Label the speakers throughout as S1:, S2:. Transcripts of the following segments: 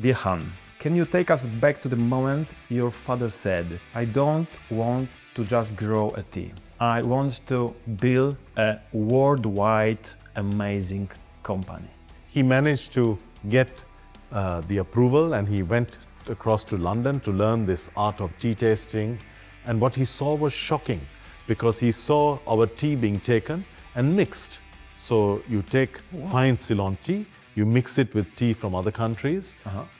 S1: Dear Han, can you take us back to the moment your father said, I don't want to just grow a tea. I want to build a worldwide amazing company.
S2: He managed to get the approval and he went across to London to learn this art of tea tasting. And what he saw was shocking because he saw our tea being taken and mixed. So you take fine Ceylon tea, you mix it with tea from other countries,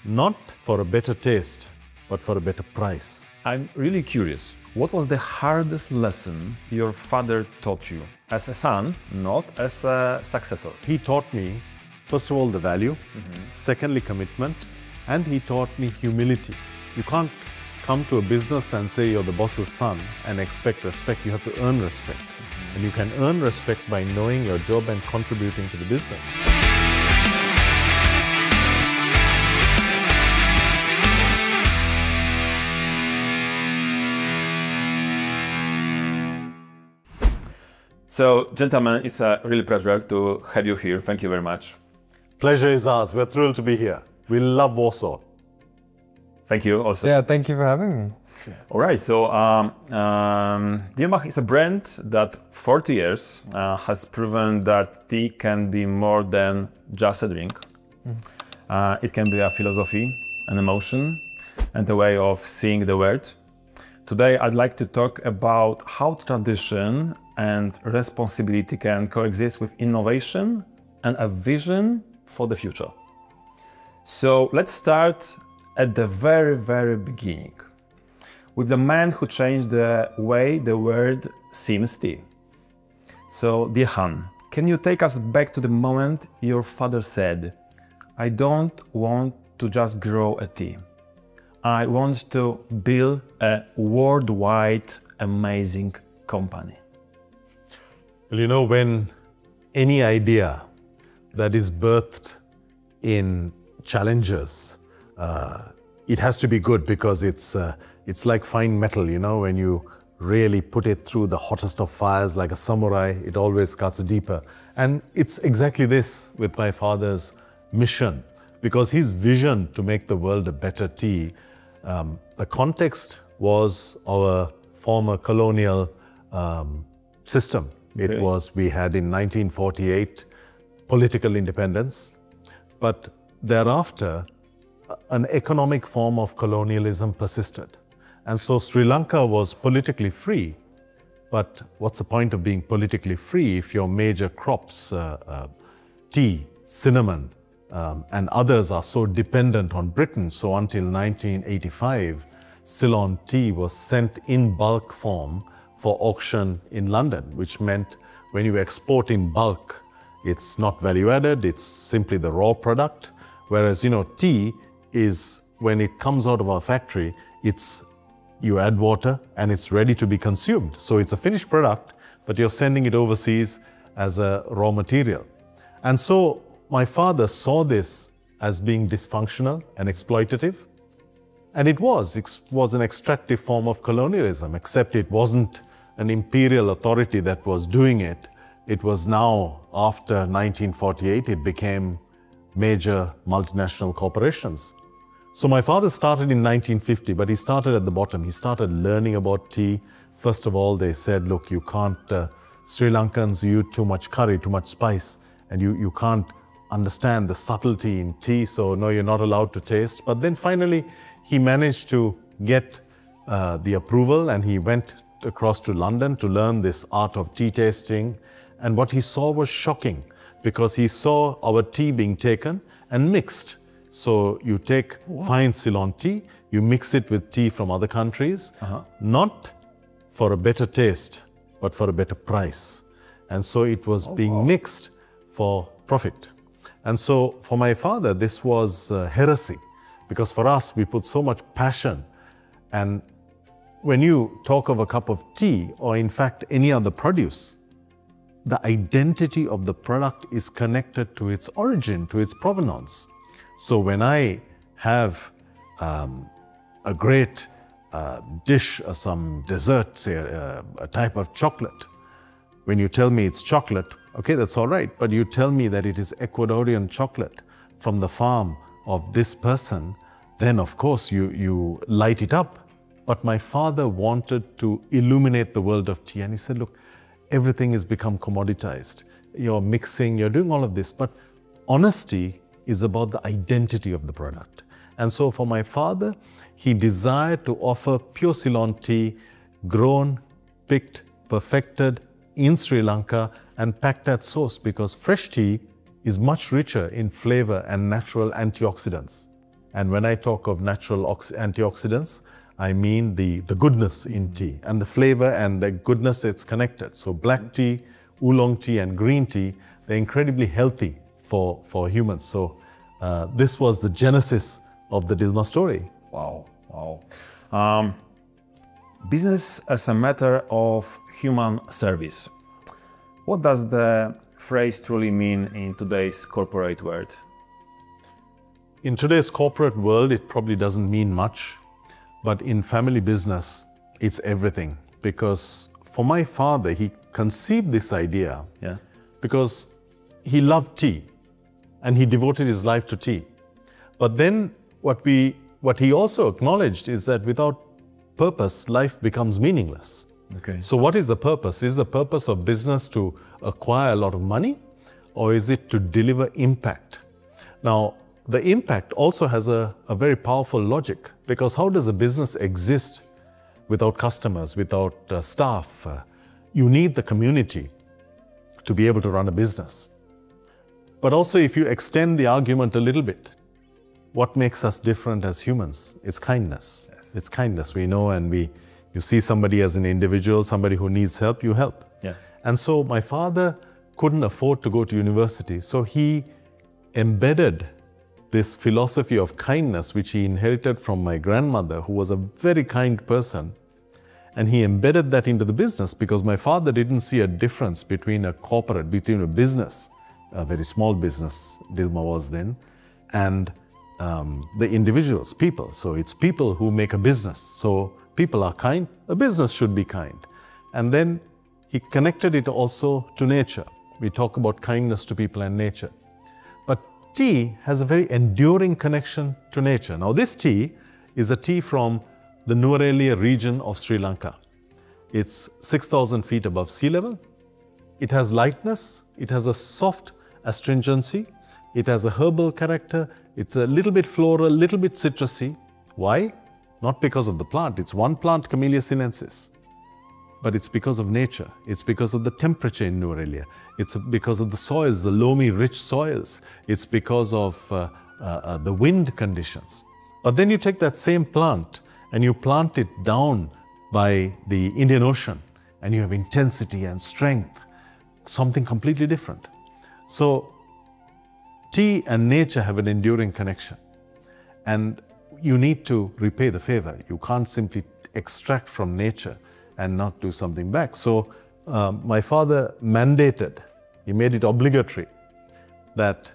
S2: not for a better taste, but for a better price.
S1: I'm really curious, what was the hardest lesson your father taught you as a son, not as a successor?
S2: He taught me, first of all, the value, secondly, commitment, and he taught me humility. You can't come to a business and say you're the boss's son and expect respect. You have to earn respect. And you can earn respect by knowing your job and contributing to the business.
S1: So, gentlemen, it's a real pleasure to have you here. Thank you very much.
S2: Pleasure is ours. We're thrilled to be here. We love Warsaw.
S1: Thank you also.
S3: Yeah, thank you for having me.
S1: All right, so Dilmah is a brand that 40 years has proven that tea can be more than just a drink. It can be a philosophy, an emotion, and a way of seeing the world. Today, I'd like to talk about how tradition and responsibility can coexist with innovation and a vision for the future. So let's start at the very beginning, with the man who changed the way the world sees tea. So, dear Han, can you take us back to the moment your father said, I don't want to just grow a tea. I want to build a worldwide amazing company.
S2: Well, you know, when any idea that is birthed in challenges, it has to be good because it's like fine metal, you know, when you really put it through the hottest of fires like a samurai, it always cuts deeper. And it's exactly this with my father's mission, because his vision to make the world a better tea, the context was our former colonial system.
S1: Okay.
S2: It was, we had in 1948 political independence, but thereafter an economic form of colonialism persisted. And so Sri Lanka was politically free, but what's the point of being politically free if your major crops, tea, cinnamon, and others are so dependent on Britain? So until 1985, Ceylon tea was sent in bulk form for auction in London, which meant when you export in bulk, it's not value added, it's simply the raw product. Whereas, you know, tea is, when it comes out of our factory, you add water and it's ready to be consumed. So it's a finished product, but you're sending it overseas as a raw material. And so my father saw this as being dysfunctional and exploitative. And it was an extractive form of colonialism, except it wasn't an imperial authority that was doing it. It was now, after 1948, it became major multinational corporations. So my father started in 1950, but he started at the bottom. He started learning about tea. First of all, they said, look, you can't, Sri Lankans use too much curry, too much spice, and you can't understand the subtlety in tea, so no, you're not allowed to taste. But then finally, he managed to get the approval and he went across to London to learn this art of tea tasting. And what he saw was shocking because he saw our tea being taken and mixed. So you take fine Ceylon tea, you mix it with tea from other countries, not for a better taste, but for a better price. And so it was being mixed for profit. And so for my father, this was heresy, because for us, we put so much passion. And when you talk of a cup of tea, or in fact any other produce, the identity of the product is connected to its origin, to its provenance. So when I have a great dish or some dessert, say a type of chocolate, when you tell me it's chocolate, okay, that's all right. But you tell me that it is Ecuadorian chocolate from the farm of this person, then of course you light it up. But my father wanted to illuminate the world of tea, and he said, look, everything has become commoditized. You're mixing, you're doing all of this, but honesty is about the identity of the product. And so for my father, he desired to offer pure Ceylon tea, grown, picked, perfected in Sri Lanka and packed at source, because fresh tea is much richer in flavor and natural antioxidants. And when I talk of natural antioxidants, I mean the goodness in tea and the flavor and the goodness that's connected. So black tea, oolong tea and green tea, they're incredibly healthy for humans. So this was the genesis of the Dilmah story.
S1: Wow, wow. Business as a matter of human service. What does the phrase truly mean in today's corporate world?
S2: In today's corporate world, it probably doesn't mean much, but in family business, it's everything. Because for my father, he conceived this idea because he loved tea and he devoted his life to tea. But then what he also acknowledged is that without purpose, life becomes meaningless.
S1: Okay.
S2: So what is the purpose? Is the purpose of business to acquire a lot of money, or is it to deliver impact? Now, the impact also has a very powerful logic, because how does a business exist without customers, without staff? You need the community to be able to run a business. But also, if you extend the argument a little bit, what makes us different as humans? It's kindness. Yes. It's kindness. We know, and you see somebody as an individual, somebody who needs help, you help.
S1: Yeah.
S2: And so my father couldn't afford to go to university, so he embedded this philosophy of kindness, which he inherited from my grandmother, who was a very kind person. And he embedded that into the business, because my father didn't see a difference between a corporate, between a business, a very small business, Dilmah was then, and the individuals, people. So it's people who make a business. So people are kind, a business should be kind. And then he connected it also to nature. We talk about kindness to people and nature. But tea has a very enduring connection to nature. Now this tea is a tea from the Nuwara region of Sri Lanka. It's 6,000 feet above sea level. It has lightness, it has a soft astringency, it has a herbal character, it's a little bit floral, a little bit citrusy. Why? Not because of the plant, it's one plant, Camellia sinensis. But it's because of nature, it's because of the temperature in Nuwara. It's because of the soils, the loamy, rich soils. It's because of the wind conditions. But then you take that same plant and you plant it down by the Indian Ocean, and you have intensity and strength, something completely different. So tea and nature have an enduring connection, and you need to repay the favor. You can't simply extract from nature and not do something back. So my father mandated, he made it obligatory, that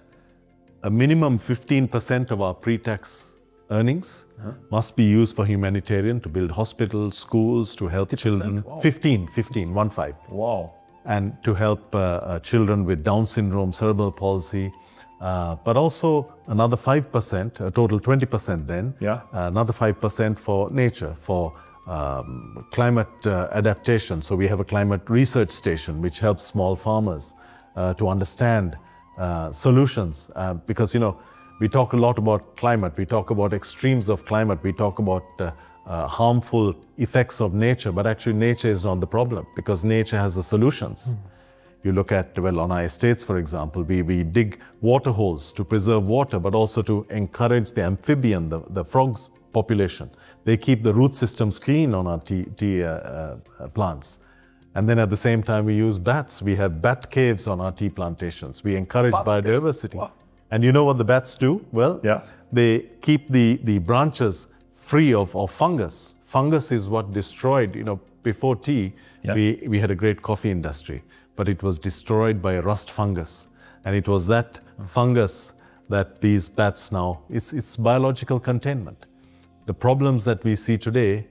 S2: a minimum 15% of our pre-tax earnings must be used for humanitarian, to build hospitals, schools, to help children. Wow. 15, 1 5.
S1: Wow.
S2: And to help children with Down syndrome, cerebral palsy, but also another 5%, a total 20% then, another 5% for nature, for climate adaptation. So we have a climate research station which helps small farmers to understand solutions, because we talk a lot about climate, we talk about extremes of climate, we talk about harmful effects of nature, but actually nature is not the problem, because nature has the solutions. You look at, well, on our estates, for example, we dig water holes to preserve water, but also to encourage the amphibian, the frogs population. They keep the root systems clean on our tea plants. And then at the same time, we use bats. We have bat caves on our tea plantations. We encourage biodiversity. Wow. And you know what the bats do? Well, they keep the branches free of fungus. Fungus is what destroyed, before tea, we had a great coffee industry, but it was destroyed by a rust fungus. And it was that fungus that these bats now, it's biological containment. The problems that we see today,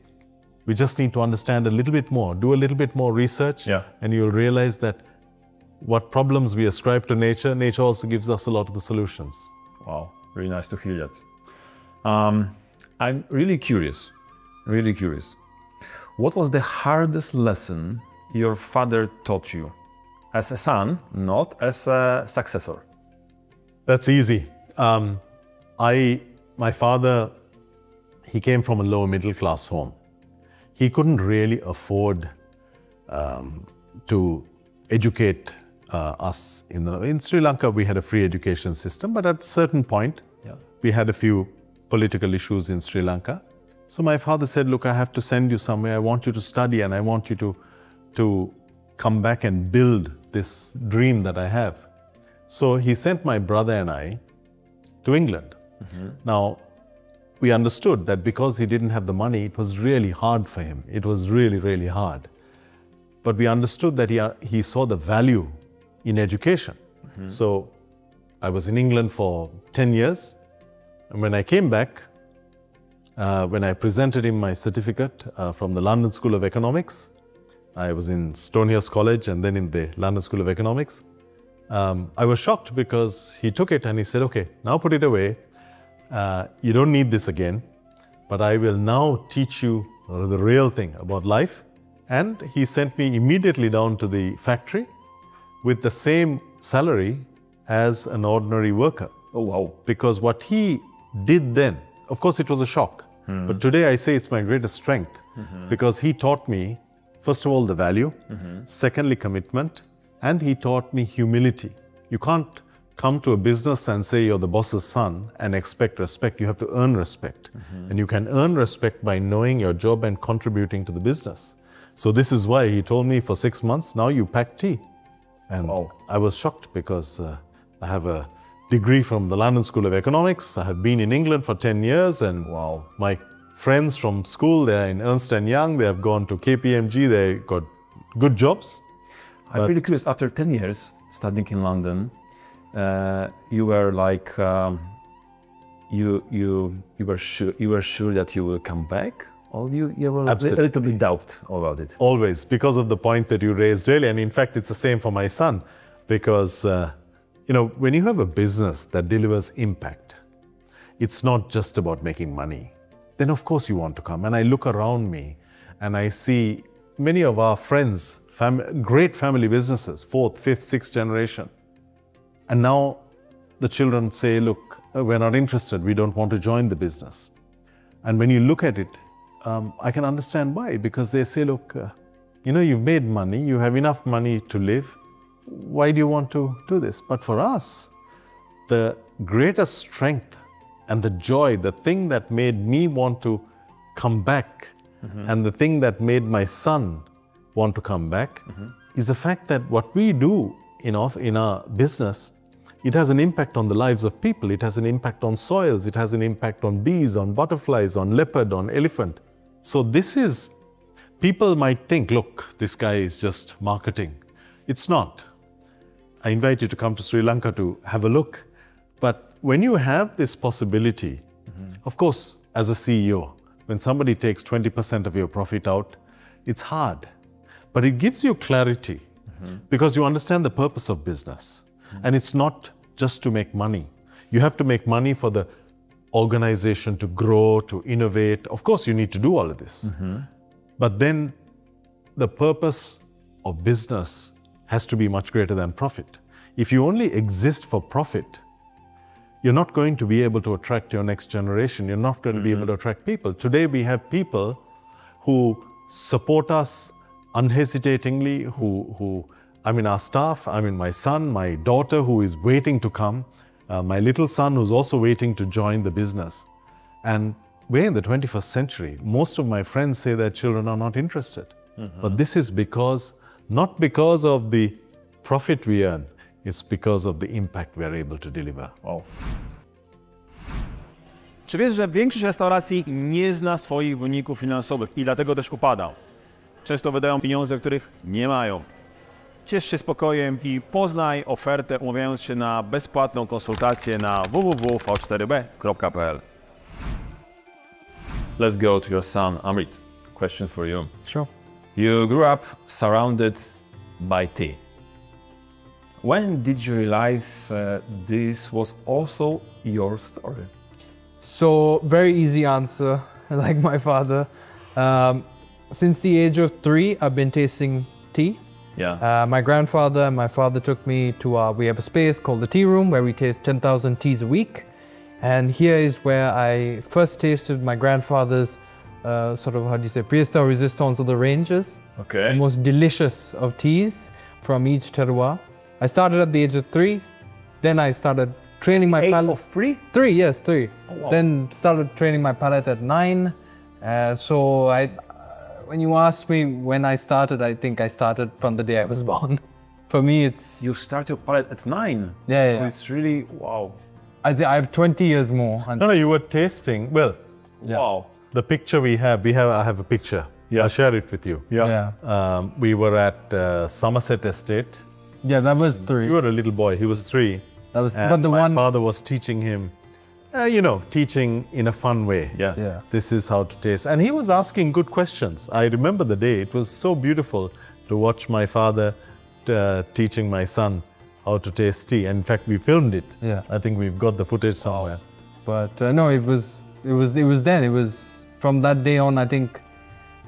S2: we just need to understand a little bit more, do a little bit more research, and you'll realize that what problems we ascribe to nature, nature also gives us a lot of the solutions.
S1: Wow. really nice to hear that. I'm really curious. What was the hardest lesson your father taught you as a son, not as a successor?
S2: That's easy. My father, he came from a lower middle class home. He couldn't really afford to educate us. In Sri Lanka, we had a free education system, but at a certain point, we had a few political issues in Sri Lanka. So my father said, look, I have to send you somewhere. I want you to study and I want you to come back and build this dream that I have. So he sent my brother and I to England. Now, we understood that because he didn't have the money, it was really hard for him. It was really, really hard. But we understood that he saw the value in education. So I was in England for 10 years. And when I came back, when I presented him my certificate from the London School of Economics, I was in Stonyhurst College and then in the London School of Economics, I was shocked because he took it and he said, okay, now put it away. You don't need this again, but I will now teach you the real thing about life. And he sent me immediately down to the factory with the same salary as an ordinary worker.
S1: Oh, wow.
S2: Because what he did then, of course it was a shock, but today I say it's my greatest strength because he taught me, first of all, the value, secondly, commitment, and he taught me humility. You can't come to a business and say you're the boss's son and expect respect. You have to earn respect. And you can earn respect by knowing your job and contributing to the business. So this is why he told me for 6 months, now you pack tea. And I was shocked because I have a degree from the London School of Economics. I have been in England for 10 years and my friends from school, they're in Ernst & Young, they have gone to KPMG, they got good jobs.
S1: I'm really curious, after 10 years studying in London, you were like, you were sure that you will come back? Or you were a little bit doubt about it?
S2: Always, because of the point that you raised earlier. And in fact, it's the same for my son. Because, you know, when you have a business that delivers impact, it's not just about making money. Then of course you want to come. And I look around me and I see many of our friends, great family businesses, 4th, 5th, 6th generation. And now the children say, look, we're not interested. We don't want to join the business. And when you look at it, I can understand why, because they say, look, you know, you've made money, you have enough money to live. Why do you want to do this? But for us, the greatest strength and the joy, the thing that made me want to come back and the thing that made my son want to come back is the fact that what we do in our business, it has an impact on the lives of people. It has an impact on soils. It has an impact on bees, on butterflies, on leopard, on elephant. So this is, people might think, look, this guy is just marketing. It's not. I invite you to come to Sri Lanka to have a look. But when you have this possibility, of course, as a CEO, when somebody takes 20% of your profit out, it's hard. But it gives you clarity because you understand the purpose of business. And it's not just to make money. You have to make money for the organization to grow, to innovate. Of course, you need to do all of this. But then the purpose of business has to be much greater than profit. If you only exist for profit, you're not going to be able to attract your next generation. You're not going to be able to attract people. Today, we have people who support us unhesitatingly, I mean, our staff, I mean, my son, my daughter who is waiting to come, my little son who's also waiting to join the business. And we're in the 21st century. Most of my friends say their children are not interested. But this is because, not because of the profit we earn, it's because of the impact we're able to deliver.
S1: Wow.
S3: Czy wiesz, że większość restauracji nie zna swoich wyników finansowych i dlatego też upada? Często wydają pieniądze, których nie mają. Ciesz się spokojem i poznaj ofertę, umawiając się na bezpłatną konsultację na www.v4b.pl.
S1: Let's go to your son, Amrit. Question for you.
S2: Sure.
S1: You grew up surrounded by tea. when did you realize this was also your story?
S4: So, very easy answer, like my father. Since the age of 3, I've been tasting tea.
S1: Yeah.
S4: My grandfather and my father took me to, we have a space called the tea room where we taste 10,000 teas a week. And here is where I first tasted my grandfather's sort of, how do you say, pièce de résistance of the ranges.
S1: Okay.
S4: The most delicious of teas from each terroir. I started at the age of 3. Then I started training my palate.
S1: 3?
S4: 3, yes, 3.
S1: Oh, wow.
S4: Then started training my palate at 9. So when you ask me when I started, I think I started from the day I was born. For me, it's...
S1: You start your palate at 9.
S4: Yeah,
S1: So
S4: yeah.
S1: it's really, wow.
S4: I have 20 years more. And
S2: No, you were tasting. Well,
S4: yeah.
S1: Wow.
S2: the picture I have a picture.
S1: Yeah.
S2: I'll share it with you.
S4: Yeah.
S2: We were at Somerset Estate.
S4: Yeah, that was 3.
S2: You were a little boy. He was 3.
S4: That was,
S2: And
S4: but the
S2: my
S4: one...
S2: father was teaching him, teaching in a fun way.
S1: Yeah.
S4: Yeah.
S2: This is how to taste. And he was asking good questions. I remember the day. It was so beautiful to watch my father teaching my son how to taste tea. And in fact, we filmed it.
S4: Yeah.
S2: I think we've got the footage somewhere.
S4: But no, it was then. It was from that day on. I think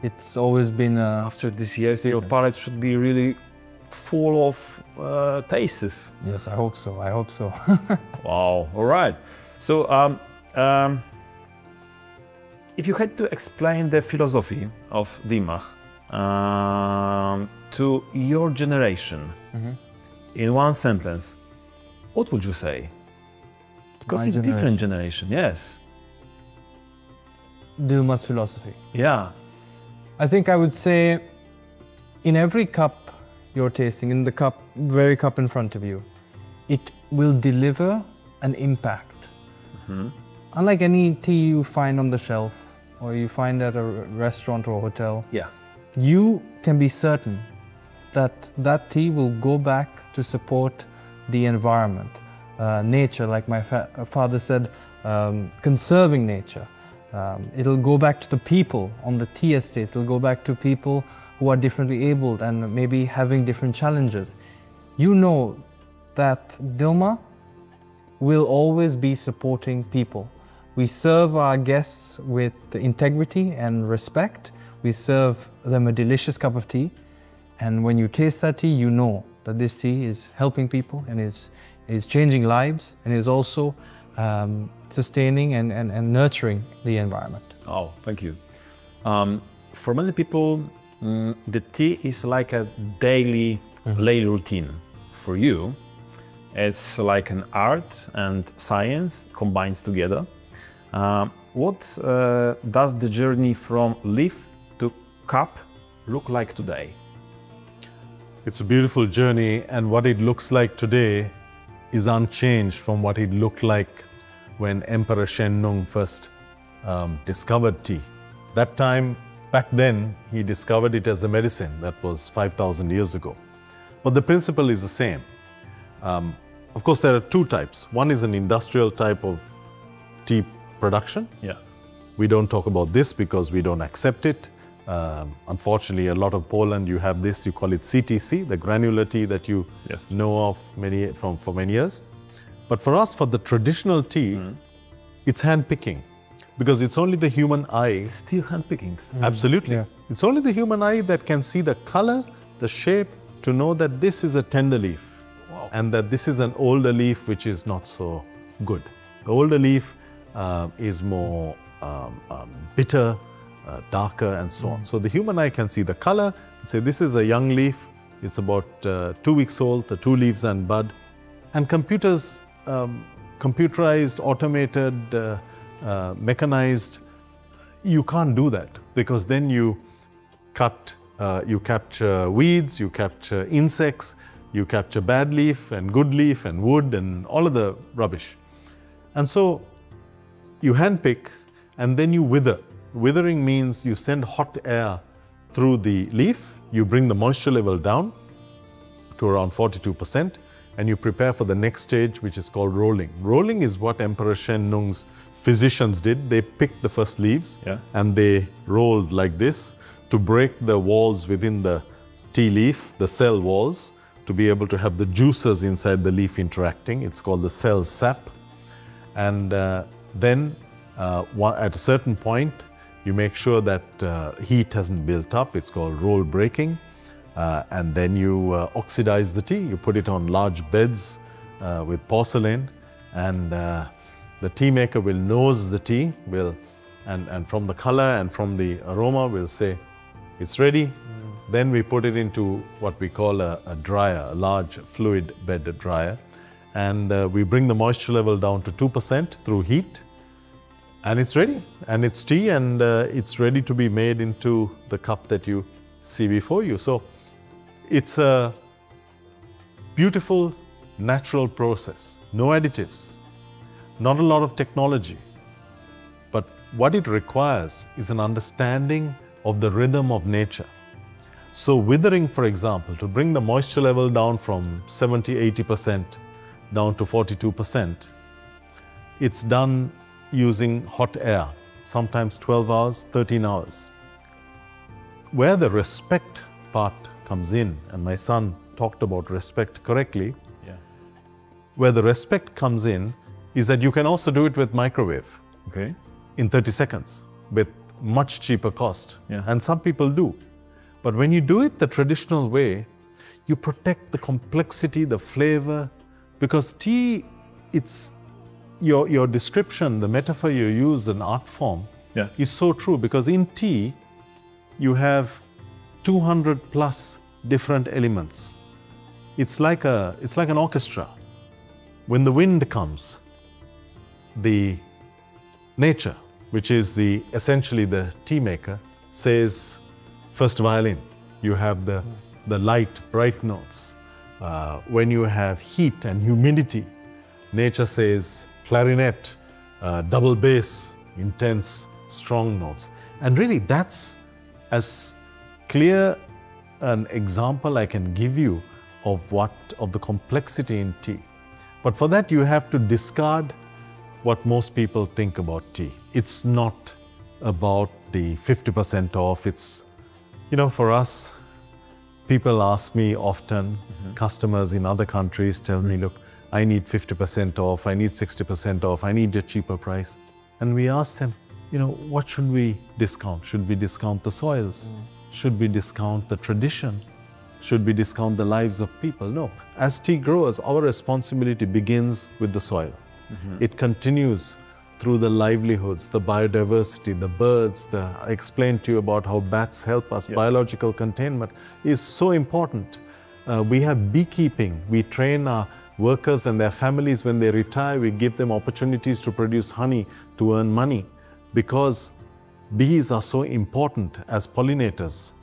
S4: it's always been.
S1: After this years, your palate should be really full of tastes.
S4: Yes, I hope so. I hope so.
S1: Wow. All right. So, if you had to explain the philosophy of Dimach to your generation in one sentence, what would you say? Because
S4: My
S1: it's a different generation. Yes.
S4: Dilma's philosophy.
S1: Yeah.
S4: I think I would say, in every cup you're tasting, in the very cup in front of you, it will deliver an impact. Unlike any tea you find on the shelf or you find at a restaurant or a hotel,
S1: Yeah.
S4: you can be certain that that tea will go back to support the environment, nature, like my father said, conserving nature. It'll go back to the people on the tea estate. It'll go back to people who are differently abled and maybe having different challenges. You know that Dilmah will always be supporting people. We serve our guests with integrity and respect. We serve them a delicious cup of tea. And when you taste that tea, you know that this tea is helping people and is changing lives and is also sustaining and nurturing the environment.
S1: Oh, thank you. For many people, the tea is like a daily routine. For you, it's like an art and science combined together. What does the journey from leaf to cup look like today?
S2: It's a beautiful journey, and what it looks like today is unchanged from what it looked like when Emperor Shen Nung first discovered tea. That time, back then, he discovered it as a medicine. That was 5,000 years ago. But the principle is the same. Of course, there are 2 types. One is an industrial type of tea production.
S1: Yeah.
S2: We don't talk about this because we don't accept it. Unfortunately, a lot of Poland, you have this, you call it CTC, the granular tea that you
S1: Yes.
S2: know of for many years. But for us, for the traditional tea, it's hand picking because it's only the human eye.
S1: Still handpicking.
S2: Absolutely.
S4: Yeah.
S2: It's only the human eye that can see the color, the shape, to know that this is a tender leaf.
S1: Wow.
S2: And that this is an older leaf which is not so good. The older leaf is more bitter, darker, and so on. So the human eye can see the color and say this is a young leaf, it's about 2 weeks old, the 2 leaves and bud. And computerized, automated, mechanized, you can't do that because then you capture weeds, you capture insects, you capture bad leaf and good leaf and wood and all of the rubbish. And so you handpick and then you wither. Withering means you send hot air through the leaf, you bring the moisture level down to around 42%, and you prepare for the next stage, which is called rolling. Rolling is what Emperor Shen Nung's physicians did. They picked the first leaves and they rolled like this to break the walls within the tea leaf, the cell walls, to be able to have the juices inside the leaf interacting. It's called the cell sap. And then at a certain point, you make sure that heat hasn't built up. It's called roll breaking. And then you oxidize the tea. You put it on large beds with porcelain, and the tea maker will nose the tea, and from the color and from the aroma will say, it's ready. Then we put it into what we call a dryer, a large fluid bed dryer. And we bring the moisture level down to 2% through heat. And it's ready. And it's tea, and it's ready to be made into the cup that you see before you. So it's a beautiful, natural process. No additives, not a lot of technology. But what it requires is an understanding of the rhythm of nature. So withering, for example, to bring the moisture level down from 70–80% down to 42%, it's done using hot air, sometimes 12 hours, 13 hours. Where the respect part comes in, and my son talked about respect correctly, where the respect comes in is that you can also do it with microwave in 30 seconds with much cheaper cost. And some people do. But when you do it the traditional way, you protect the complexity, the flavor, because tea, it's your description, the metaphor you use, an art form, is so true, because in tea, you have 200 plus different elements. It's like an orchestra. When the wind comes, the nature, which is essentially the tea maker, says, first violin, you have the light, bright notes. When you have heat and humidity, nature says clarinet, double bass, intense, strong notes. And really, that's as clear an example I can give you of the complexity in tea. But for that, you have to discard what most people think about tea. It's not about the 50% off. It's, for us, people ask me often, customers in other countries tell me, look, I need 50% off, I need 60% off, I need a cheaper price. And we ask them, what should we discount? Should we discount the soils? Should we discount the tradition? Should we discount the lives of people? No. As tea growers, our responsibility begins with the soil. It continues through the livelihoods, the biodiversity, the birds. I explained to you about how bats help us. Biological containment is so important. We have beekeeping. We train our workers and their families when they retire. We give them opportunities to produce honey to earn money, because bees are so important as pollinators.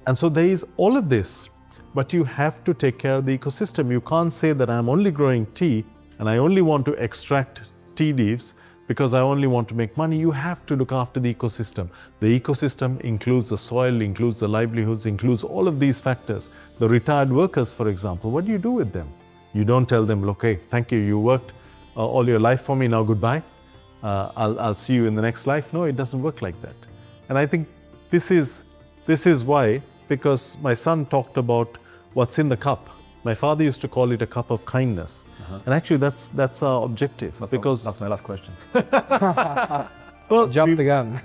S2: And so there is all of this, but you have to take care of the ecosystem. You can't say that I'm only growing tea and I only want to extract tea leaves because I only want to make money. You have to look after the ecosystem. The ecosystem includes the soil, includes the livelihoods, includes all of these factors. The retired workers, for example, what do you do with them? You don't tell them, look, hey, thank you, you worked all your life for me, now goodbye. I'll see you in the next life. No, it doesn't work like that. And I think this is why, because my son talked about what's in the cup. My father used to call it a cup of kindness. And actually that's our objective.
S1: That's my last question.
S4: Well, jump the gun.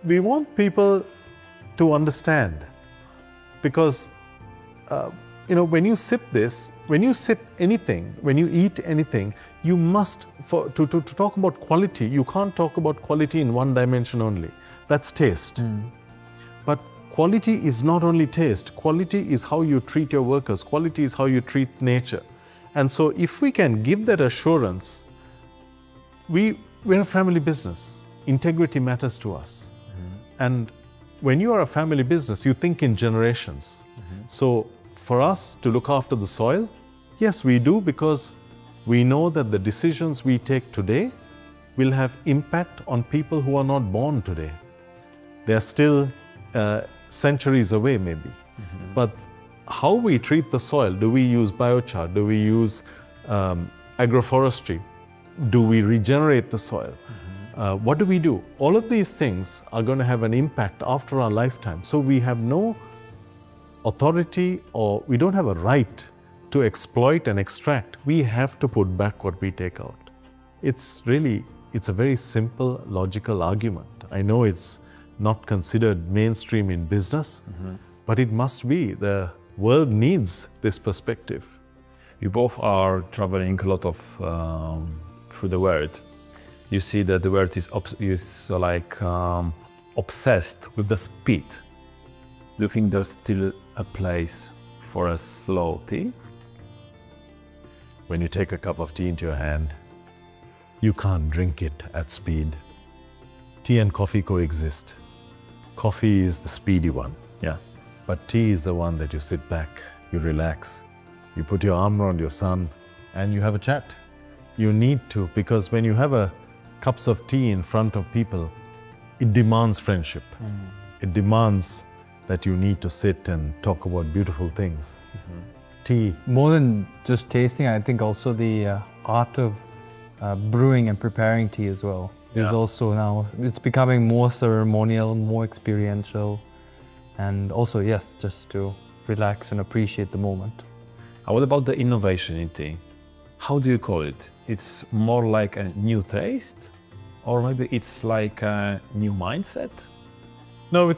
S2: we want people to understand, because when you sip this, when you sip anything, when you eat anything, you must, to talk about quality, you can't talk about quality in one dimension only. That's taste. But quality is not only taste. Quality is how you treat your workers. Quality is how you treat nature. And so if we can give that assurance, we're a family business. Integrity matters to us. And when you are a family business, you think in generations. So for us to look after the soil, yes, we do, because we know that the decisions we take today will have impact on people who are not born today. They are still centuries away, maybe. But how we treat the soil, do we use biochar? Do we use agroforestry? Do we regenerate the soil? What do we do? All of these things are going to have an impact after our lifetime. So we have no authority, or we don't have a right to exploit and extract, we have to put back what we take out. It's a very simple, logical argument. I know it's not considered mainstream in business, but it must be. The world needs this perspective.
S1: You both are traveling a lot of through the world. You see that the world is obsessed with the speed. Do you think there's still a place for a slow tea?
S2: When you take a cup of tea into your hand, you can't drink it at speed. Tea and coffee coexist. Coffee is the speedy one.
S1: Yeah.
S2: But tea is the one that you sit back, you relax, you put your arm around your son, and you have a chat. You need to, because when you have cups of tea in front of people, it demands friendship. It demands that you need to sit and talk about beautiful things. Tea.
S4: More than just tasting, I think also the art of brewing and preparing tea as well is also now, it's becoming more ceremonial, more experiential, and also, yes, just to relax and appreciate the moment.
S1: What about the innovation in tea? How do you call it? It's more like a new taste? Or maybe it's like a new mindset?
S2: No,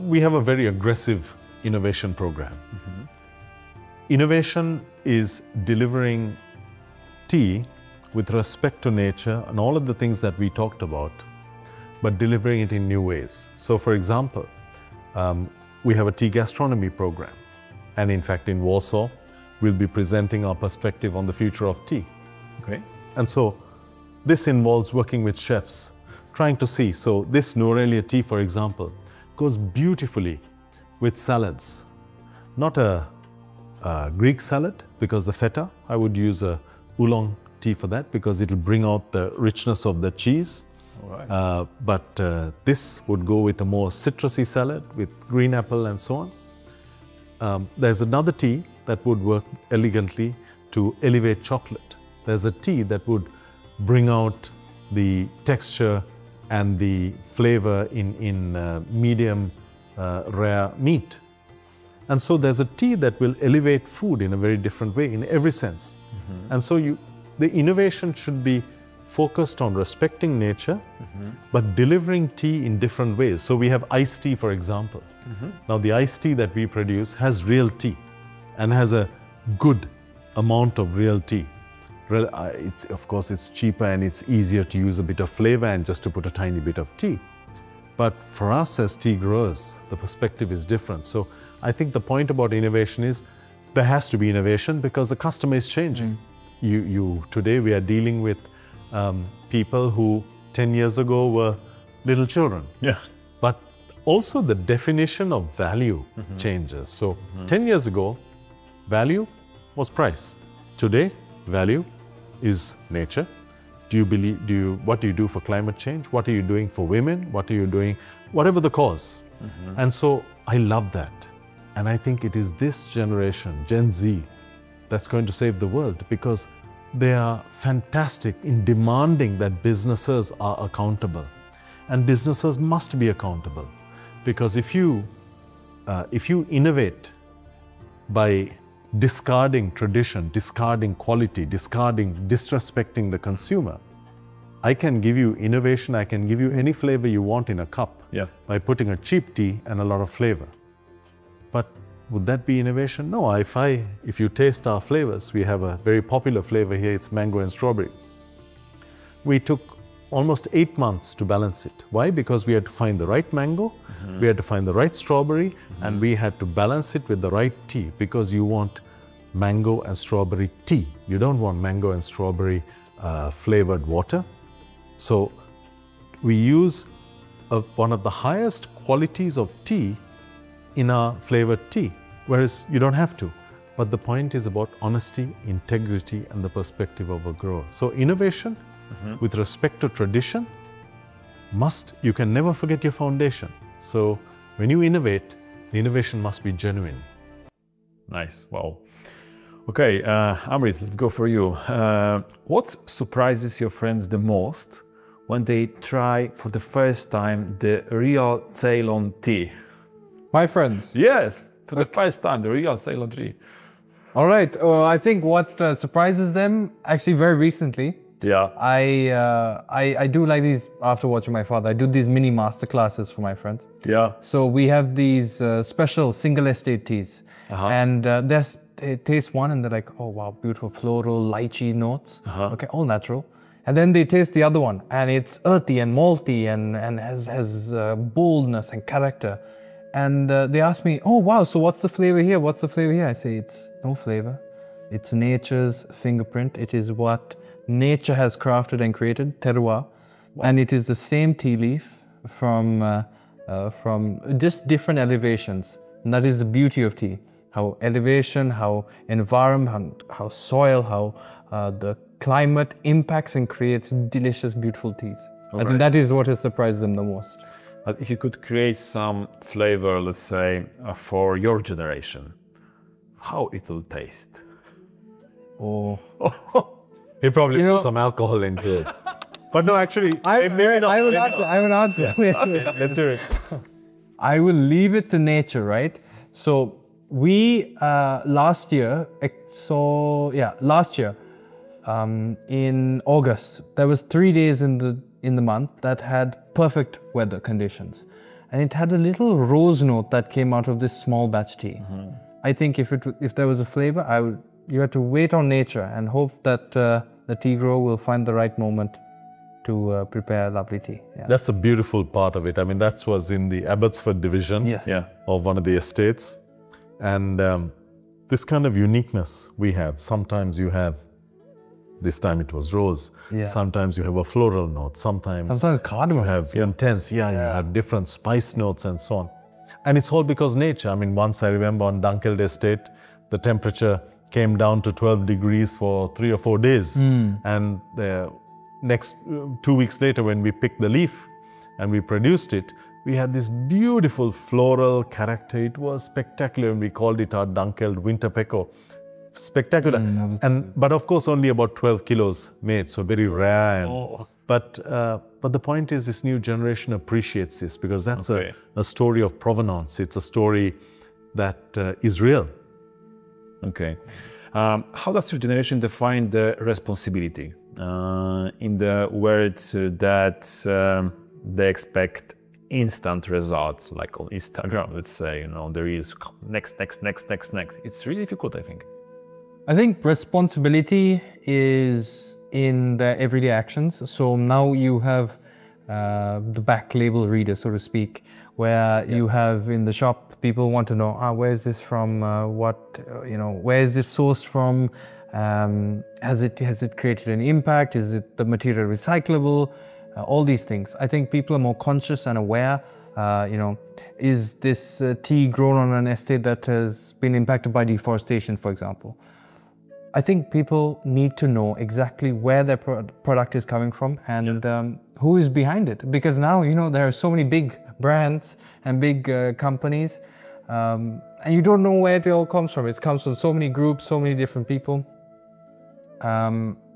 S2: we have a very aggressive innovation program. Innovation is delivering tea with respect to nature and all of the things that we talked about, but delivering it in new ways. So for example, we have a tea gastronomy program. And in fact, in Warsaw, we'll be presenting our perspective on the future of tea.
S1: Okay.
S2: And so this involves working with chefs, trying to see. So this Norelia tea, for example, goes beautifully with salads. Not a Greek salad, because the feta, I would use a oolong tea for that, because it'll bring out the richness of the cheese.
S1: All right.
S2: But this would go with a more citrusy salad with green apple and so on. There's another tea that would work elegantly to elevate chocolate. There's a tea that would bring out the texture and the flavor in medium rare meat. And so there's a tea that will elevate food in a very different way in every sense. And so the innovation should be focused on respecting nature, but delivering tea in different ways. So we have iced tea, for example. Now the iced tea that we produce has real tea and has a good amount of real tea. Of course, it's cheaper and it's easier to use a bit of flavor and just to put a tiny bit of tea. But for us as tea growers, the perspective is different. So I think the point about innovation is there has to be innovation because the customer is changing. Today we are dealing with people who 10 years ago were little children.
S1: Yeah.
S2: But also the definition of value changes. So 10 years ago, value was price. Today, value is nature. What do you do for climate change? What are you doing for women? What are you doing? Whatever the cause. And so I love that. And I think it is this generation, Gen Z, that's going to save the world because they are fantastic in demanding that businesses are accountable. And businesses must be accountable because if you innovate by discarding tradition, discarding quality, disrespecting the consumer, I can give you innovation, I can give you any flavor you want in a cup by putting a cheap tea and a lot of flavor. But would that be innovation? No, if you taste our flavors, we have a very popular flavor here, it's mango and strawberry. We took almost 8 months to balance it. Why? Because we had to find the right mango, we had to find the right strawberry, and we had to balance it with the right tea because you want mango and strawberry tea. You don't want mango and strawberry flavored water. So we use one of the highest qualities of tea in our flavored tea, whereas you don't have to. But the point is about honesty, integrity, and the perspective of a grower. So innovation with respect to tradition you can never forget your foundation. So when you innovate, the innovation must be genuine.
S1: Nice, wow. Okay, Amrit, let's go for you. What surprises your friends the most when they try for the first time the real Ceylon tea?
S4: My friends.
S1: Yes, for the first time, the real Ceylon tea.
S4: All right. I think what surprises them, actually very recently,
S1: Yeah.
S4: I do like these, after watching my father, I do these mini master classes for my friends.
S1: Yeah.
S4: So we have these special single estate teas. And they taste one and they're like, oh wow, beautiful floral, lychee notes. Okay, all natural. And then they taste the other one and it's earthy and malty and has boldness and character. And they ask me, oh wow, so what's the flavor here? What's the flavor here? I say, it's no flavor. It's nature's fingerprint. It is what nature has crafted and created, terroir. And it is the same tea leaf from just different elevations. And that is the beauty of tea. How elevation, how environment, how soil, how the climate impacts and creates delicious, beautiful teas. I think that is what has surprised them the most.
S1: But if you could create some flavor, let's say, for your generation, how it will taste?
S4: Oh.
S2: He probably
S4: You know-
S2: put some alcohol into it. But no, actually,
S4: I have an answer.
S1: Let's hear it.
S4: I will leave it to nature, right? So we last year, in August, there was 3 days in the month that had perfect weather conditions, and it had a little rose note that came out of this small batch tea. I think if there was a flavor, you had to wait on nature and hope that the tea grower will find the right moment to prepare lovely tea. Yeah.
S2: that's a beautiful part of it. I mean, that was in the Abbotsford division
S4: Yes.
S1: Yeah.
S2: of one of the estates. And this kind of uniqueness we have, sometimes you have, this time it was rose,
S4: Yeah.
S2: sometimes you have a floral note, sometimes
S4: Cardamom.
S2: you have intense, you have different spice notes and so on. And it's all because nature. I mean, once I remember on Dunkeld Estate, the temperature came down to 12 degrees for 3 or 4 days. And the next 2 weeks later, when we picked the leaf and we produced it, we had this beautiful floral character. It was spectacular, and we called it our Dunkeld Winter Peco. Spectacular. But of course, only about 12 kilos made, so very rare. But the point is, this new generation appreciates this because that's a story of provenance. It's a story that is real.
S1: Okay. How does your generation define the responsibility in the world that they expect instant results, like on Instagram, let's say, there is next. It's really difficult, I think.
S4: I think responsibility is in the everyday actions. So now you have the back label reader, so to speak, where you have in the shop, people want to know, where is this from? Where is this sourced from? Has it created an impact? Is it the material recyclable? All these things. I think people are more conscious and aware. Is this tea grown on an estate that has been impacted by deforestation, for example? I think people need to know exactly where their product is coming from and who is behind it. Because now, there are so many big brands and big companies, and you don't know where it all comes from. It comes from so many groups, so many different people.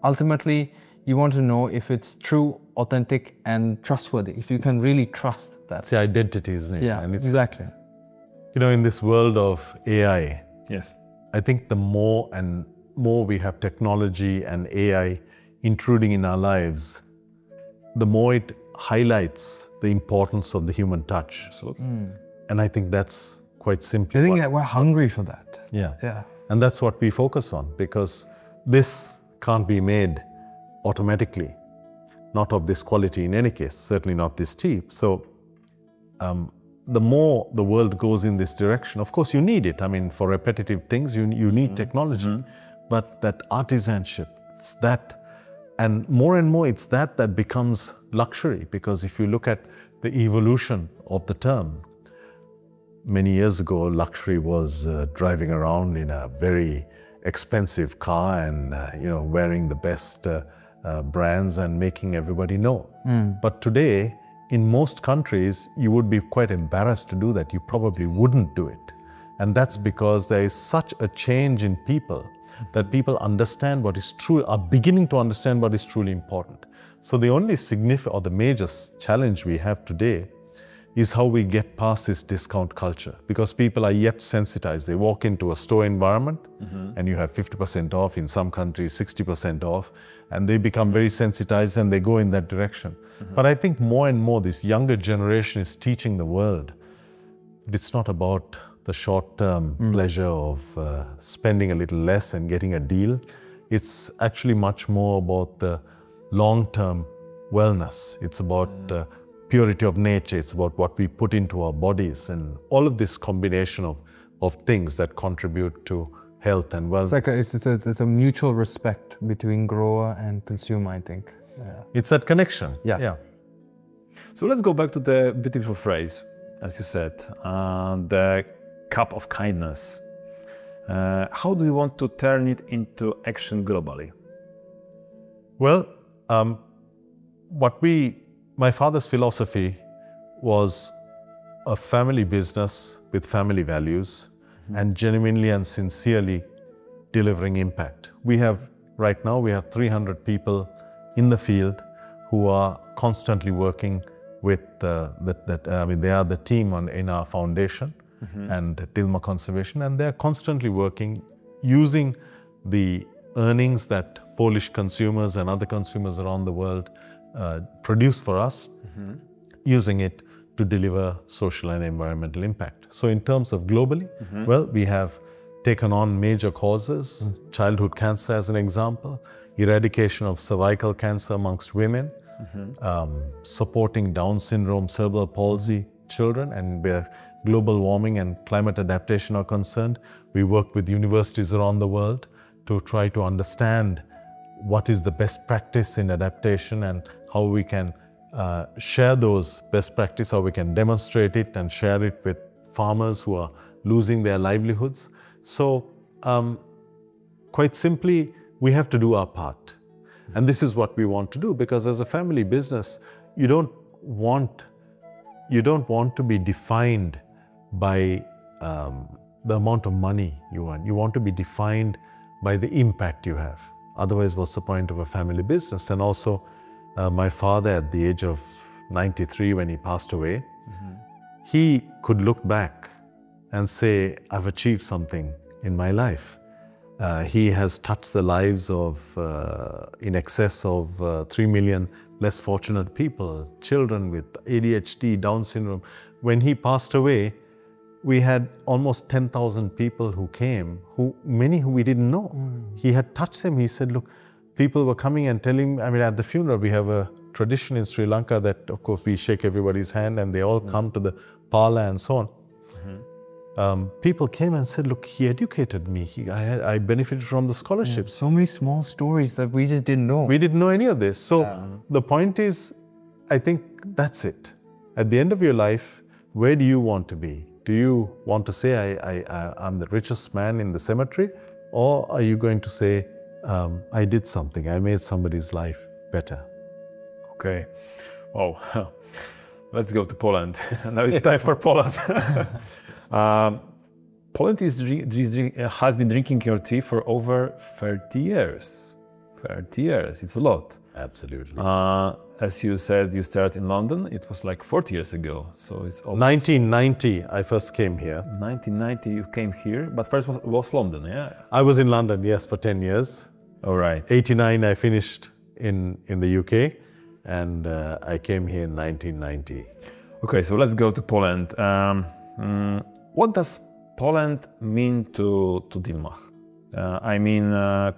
S4: Ultimately, you want to know if it's true, authentic, and trustworthy, if you can really trust that.
S2: It's the identity, isn't it?
S4: Yeah,
S2: And it's,
S4: exactly.
S2: in this world of AI,
S1: Yes.
S2: I think the more and more we have technology and AI intruding in our lives, the more it highlights the importance of the human touch.
S1: Absolutely.
S2: And I think that's quite simply
S4: I think
S2: what-
S4: that we're hungry for that.
S2: yeah.
S4: Yeah.
S2: And that's what we focus on, because this can't be made automatically, not of this quality in any case, certainly not this cheap. So the more the world goes in this direction, of course you need it. I mean, for repetitive things, you need technology, but that artisanship, it's that, and more it's that becomes luxury. Because if you look at the evolution of the term, many years ago, luxury was driving around in a very expensive car and wearing the best brands and making everybody know. But today, in most countries, you would be quite embarrassed to do that. You probably wouldn't do it. And that's because there is such a change in people that people understand what is true, are beginning to understand what is truly important. So the only significant or the major challenge we have today is how we get past this discount culture, because people are yet sensitized. They walk into a store environment and you have 50% off, in some countries 60% off, and they become very sensitized and they go in that direction. But I think more and more this younger generation is teaching the world it's not about the short-term pleasure of spending a little less and getting a deal. It's actually much more about the long-term wellness. It's about purity of nature. It's about what we put into our bodies, and all of this combination of things that contribute to health and wellness.
S4: It's a mutual respect between grower and consumer, I think. Yeah.
S2: It's that connection.
S4: Yeah.
S1: So let's go back to the beautiful phrase, as you said, the cup of kindness. How do you want to turn it into action globally?
S2: Well, my father's philosophy was a family business with family values and genuinely and sincerely delivering impact. Right now we have 300 people in the field who are constantly working with they are the team in our foundation and Dilmah Conservation, and they're constantly working using the earnings that Polish consumers and other consumers around the world produce for us, using it to deliver social and environmental impact. So in terms of globally, well, we have taken on major causes, childhood cancer as an example, eradication of cervical cancer amongst women, supporting Down syndrome, cerebral palsy children, and where global warming and climate adaptation are concerned, we work with universities around the world to try to understand what is the best practice in adaptation and how we can share those best practice, how we can demonstrate it and share it with farmers who are losing their livelihoods. So quite simply, we have to do our part. And this is what we want to do, because as a family business, you don't want to be defined by the amount of money you earn. You want to be defined by the impact you have. Otherwise, what's the point of a family business? And also, my father, at the age of 93, when he passed away, he could look back and say, I've achieved something in my life. He has touched the lives of in excess of 3 million less fortunate people, children with ADHD, Down syndrome. When he passed away, we had almost 10,000 people who came, many who we didn't know. He had touched them. He said, look, people were coming and telling, at the funeral, we have a tradition in Sri Lanka that, of course, we shake everybody's hand and they all come to the parlor and so on. People came and said, look, he educated me. I benefited from the scholarships.
S4: So many small stories that we just didn't know.
S2: We didn't know any of this. So the point is, I think that's it. At the end of your life, where do you want to be? Do you want to say, I'm the richest man in the cemetery? Or are you going to say, I did something, I made somebody's life better?
S1: Okay. Wow. Let's go to Poland. Now it's time for Poland. Poland has been drinking your tea for over 30 years. 30 years, it's a lot.
S2: Absolutely.
S1: As you said, you started in London. It was like 40 years ago. So it's almost
S2: 1990, I first came here.
S1: 1990, you came here, but first was London, yeah?
S2: I was in London, yes, for 10 years.
S1: All right.
S2: 89, I finished in the UK, and I came here in 1990.
S1: Okay, so let's go to Poland. What does Poland mean to Dilmah?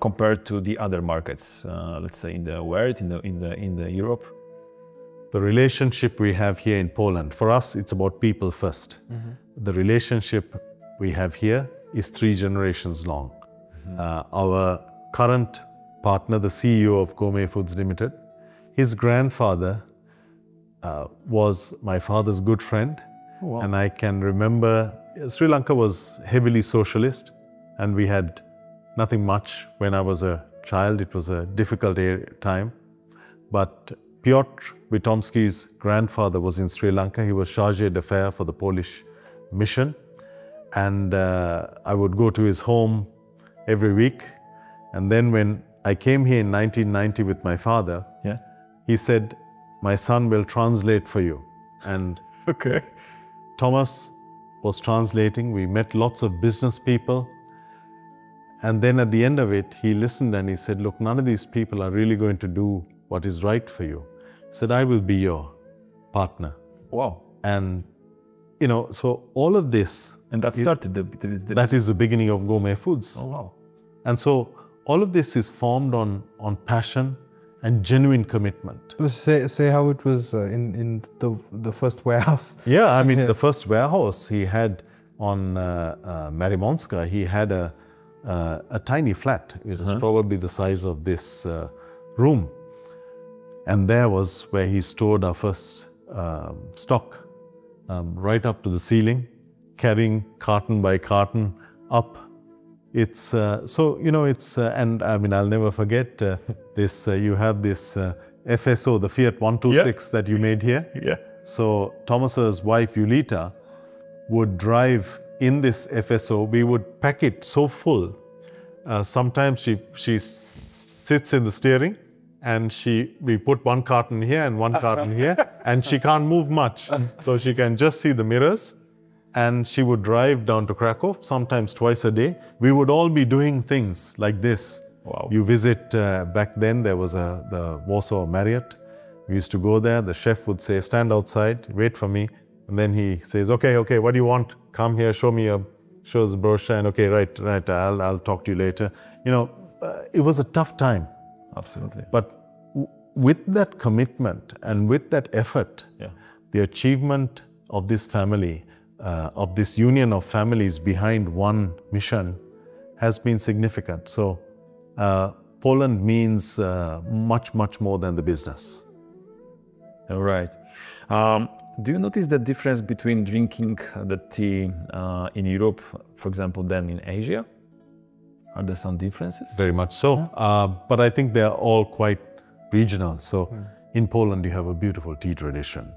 S1: Compared to the other markets, let's say in the world, in the Europe.
S2: The relationship we have here in Poland, for us, it's about people first. The relationship we have here is 3 generations long. Our current partner, the CEO of Gourmet Foods Limited, his grandfather was my father's good friend.
S1: Oh, wow.
S2: And I can remember Sri Lanka was heavily socialist, and we had nothing much when I was a child. It was a difficult time. But Piotr Witomski's grandfather was in Sri Lanka. He was chargé d'affaires for the Polish mission. And I would go to his home every week. And then when I came here in 1990 with my father, he said, my son will translate for you. And
S1: Okay.
S2: Thomas was translating. We met lots of business people. And then at the end of it, he listened and he said, look, none of these people are really going to do what is right for you. He said, I will be your partner.
S1: Wow.
S2: And, you know, so all of this.
S1: And that started
S2: That is the beginning of Gourmet Foods.
S1: Oh, wow.
S2: And so all of this is formed on passion and genuine commitment.
S4: Say how it was in the first warehouse.
S2: Yeah, I mean, the first warehouse he had on Marimonska, he had a tiny flat. It was probably the size of this room. And there was where he stored our first stock, right up to the ceiling, carrying carton by carton up. It's so, you know, it's, and I mean, I'll never forget this, you have this FSO, the Fiat 126 that you made here.
S1: Yeah.
S2: So Thomas's wife, Yulita, would drive in this FSO. We would pack it so full. Sometimes she sits in the steering and we put one carton here and one carton here, and she can't move much. So she can just see the mirrors. And she would drive down to Krakow, sometimes twice a day. We would all be doing things like this.
S1: Wow.
S2: You visit, back then there was the Warsaw Marriott. We used to go there. The chef would say, stand outside, wait for me. And then he says, okay, what do you want? Come here, shows the brochure, and okay, right, I'll talk to you later. You know, it was a tough time.
S1: Absolutely.
S2: But with that commitment and with that effort, the achievement of this family, of this union of families behind one mission, has been significant. So Poland means much, much more than the business.
S1: All right. Do you notice the difference between drinking the tea in Europe, for example, than in Asia? Are there some differences?
S2: Very much so. But I think they're all quite regional. So in Poland, you have a beautiful tea tradition.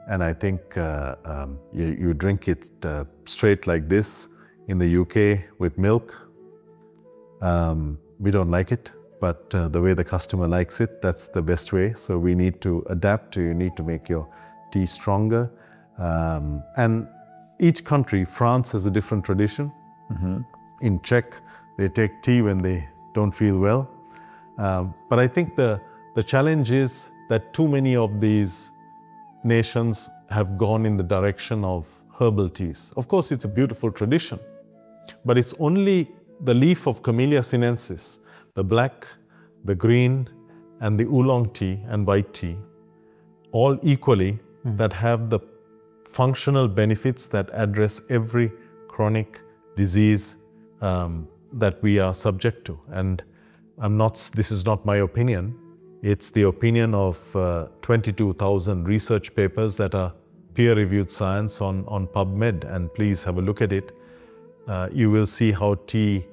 S2: And I think you drink it straight like this. In the UK with milk, we don't like it, but the way the customer likes it, that's the best way. So we need to adapt. You need to make your tea stronger. And each country, France has a different tradition. In Czech, they take tea when they don't feel well. But I think the challenge is that too many of these nations have gone in the direction of herbal teas. Of course, it's a beautiful tradition, but it's only the leaf of Camellia sinensis, the black, the green, and the oolong tea and white tea, all equally, that have the functional benefits that address every chronic disease that we are subject to. And this is not my opinion. It's the opinion of 22,000 research papers that are peer-reviewed science on PubMed, and please have a look at it. You will see how tea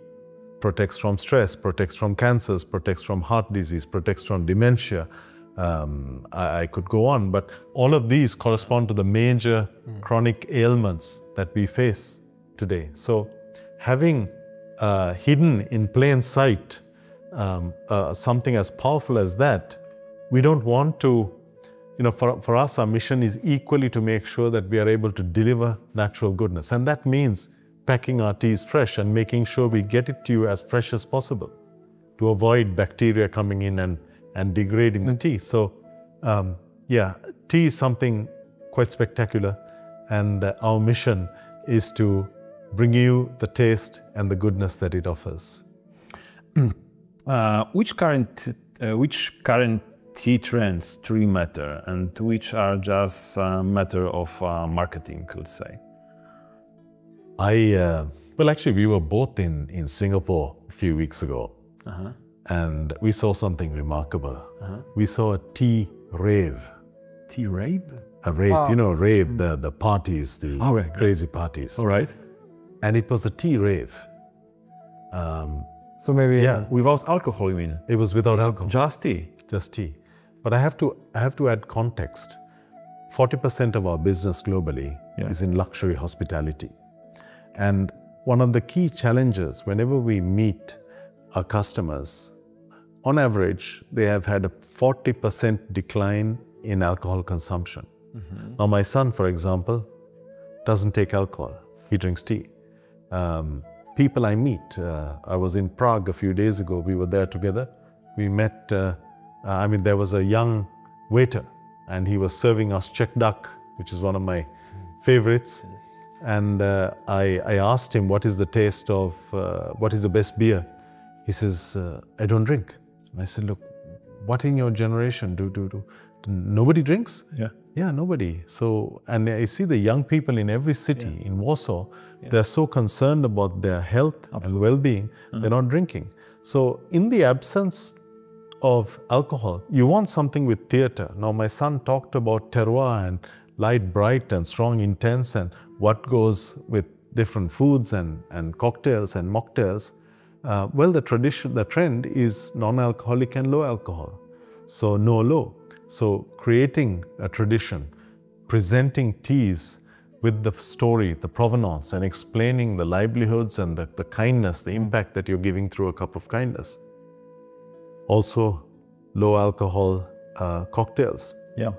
S2: protects from stress, protects from cancers, protects from heart disease, protects from dementia. I could go on, but all of these correspond to the major chronic ailments that we face today. So having hidden in plain sight something as powerful as that, we don't want to, you know, for us, our mission is equally to make sure that we are able to deliver natural goodness. And that means packing our teas fresh and making sure we get it to you as fresh as possible to avoid bacteria coming in and degrading the tea. So yeah, tea is something quite spectacular, and our mission is to bring you the taste and the goodness that it offers.
S1: Which current tea trends truly matter, and which are just a matter of marketing, let's say?
S2: Well, actually, we were both in Singapore a few weeks ago, and we saw something remarkable. We saw a tea rave.
S1: Tea rave?
S2: A rave, you know, rave, the parties, the crazy parties.
S1: All right.
S2: And it was a tea rave.
S4: So maybe
S1: Without alcohol, you mean?
S2: It was without alcohol.
S1: Just tea?
S2: Just tea. But I have to add context. 40% of our business globally is in luxury hospitality. And one of the key challenges whenever we meet our customers, on average, they have had a 40% decline in alcohol consumption. Now, my son, for example, doesn't take alcohol. He drinks tea. People I meet, I was in Prague a few days ago. We were there together. We met, there was a young waiter and he was serving us Czech duck, which is one of my favorites. And I asked him, what is the taste of, what is the best beer? He says, I don't drink. And I said, look, what in your generation do nobody drinks? Yeah, nobody. So, and I see the young people in every city, in Warsaw, they're so concerned about their health and well-being, they're not drinking. So in the absence of alcohol, you want something with theater. Now, my son talked about terroir and light, bright and strong, intense, and what goes with different foods and cocktails and mocktails. Well, the trend is non-alcoholic and low alcohol. So no low. So creating a tradition, presenting teas with the story, the provenance, and explaining the livelihoods and the kindness, the impact that you're giving through a cup of kindness. Also, low alcohol cocktails.
S1: Yeah.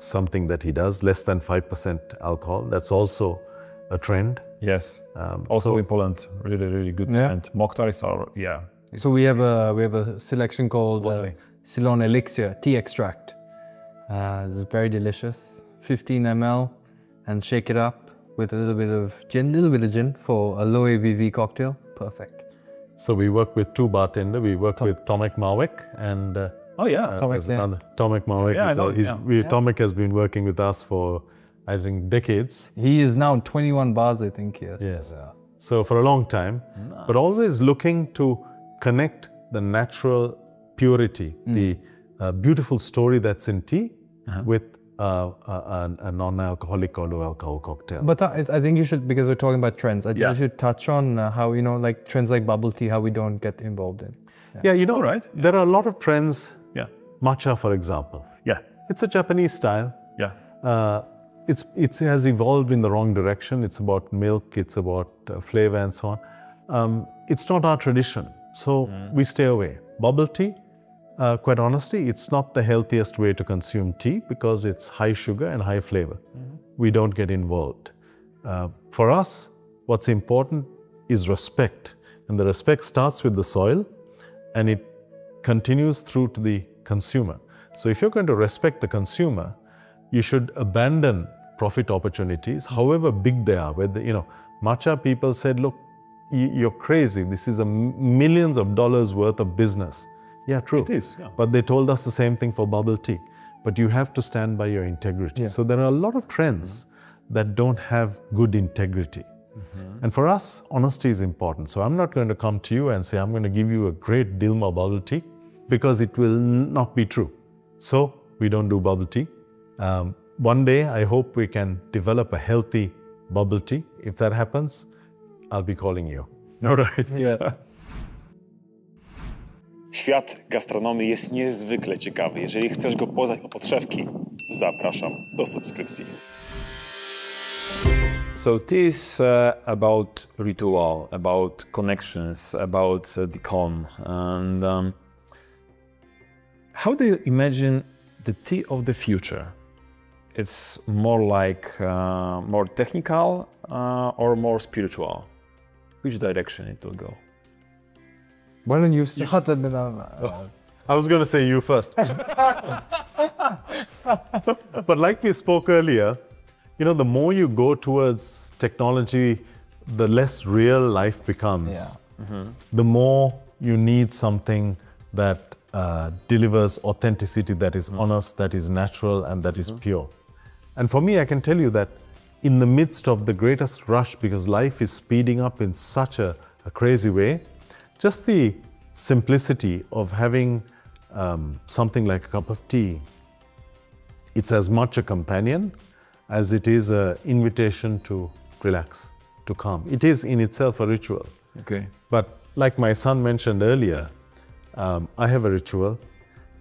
S2: Something that he does, less than 5% alcohol. That's also a trend.
S1: Yes. Also in Poland, really, really good.
S4: Yeah.
S1: And mocktails are, yeah.
S4: So we have a selection called Ceylon Elixir tea extract. It's very delicious. 15 ml, and shake it up with a little bit of gin for a low ABV cocktail. Perfect.
S2: So we work with two bartenders. We work with Tomek Małek and Tomek Małek. Tomek has been working with us for, I think, decades.
S4: He is now 21 bars, I think.
S2: Yes. So for a long time, but always looking to connect the natural purity, the beautiful story that's in tea with a non-alcoholic or low-alcohol cocktail.
S4: But I think you should, because we're talking about trends, I think you should touch on how, like trends like bubble tea, how we don't get involved in.
S2: There are a lot of trends. Matcha, for example. It's a Japanese style. It has evolved in the wrong direction. It's about milk, it's about flavor and so on. It's not our tradition, so we stay away. Bubble tea, quite honestly, it's not the healthiest way to consume tea because it's high sugar and high flavor. We don't get involved. For us, what's important is respect. And the respect starts with the soil and it continues through to the consumer. So if you're going to respect the consumer, you should abandon profit opportunities, however big they are. Matcha people said, look, you're crazy. This is millions of dollars worth of business. Yeah, true.
S1: It is,
S2: But they told us the same thing for bubble tea. But you have to stand by your integrity. So there are a lot of trends that don't have good integrity. And for us, honesty is important. So I'm not going to come to you and say, I'm going to give you a great Dilmah bubble tea, because it will not be true. So we don't do bubble tea. One day, I hope we can develop a healthy bubble tea. If that happens, I'll be calling you.
S1: All right.
S5: Świat gastronomii jest niezwykle ciekawy. Jeżeli chcesz go poznać od podszewki, zapraszam do subskrypcji.
S1: So tea is about ritual, about connections, about the calm. And how do you imagine the tea of the future? It's more like more technical or more spiritual? Which direction it will go?
S4: Why don't you start?
S2: I was going to say you first. But like we spoke earlier, the more you go towards technology, the less real life becomes. The more you need something that delivers authenticity, that is honest, that is natural, and that is pure. And for me, I can tell you that in the midst of the greatest rush, because life is speeding up in such a crazy way, just the simplicity of having something like a cup of tea, it's as much a companion as it is an invitation to relax, to calm. It is in itself a ritual.
S1: Okay.
S2: But like my son mentioned earlier, I have a ritual.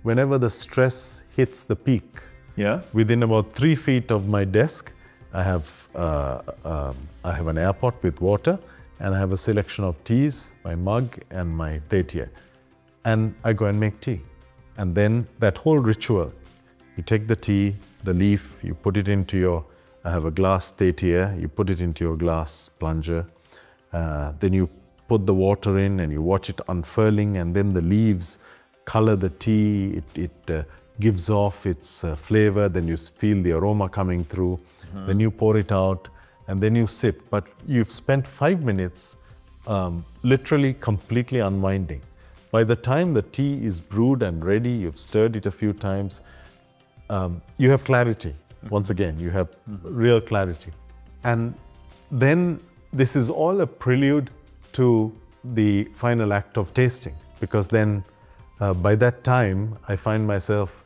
S2: Whenever the stress hits the peak, within about 3 feet of my desk, I have an air pot with water, and I have a selection of teas, my mug and my tetiya. And I go and make tea. And then that whole ritual, you take the tea, the leaf, you put it into your, I have a glass thetier, you put it into your glass plunger, then you put the water in and you watch it unfurling, and then the leaves color the tea, it gives off its flavor, then you feel the aroma coming through, then you pour it out, and then you sip. But you've spent 5 minutes literally completely unwinding. By the time the tea is brewed and ready, you've stirred it a few times, you have clarity. Once again, you have real clarity. And then this is all a prelude to the final act of tasting, because then by that time, I find myself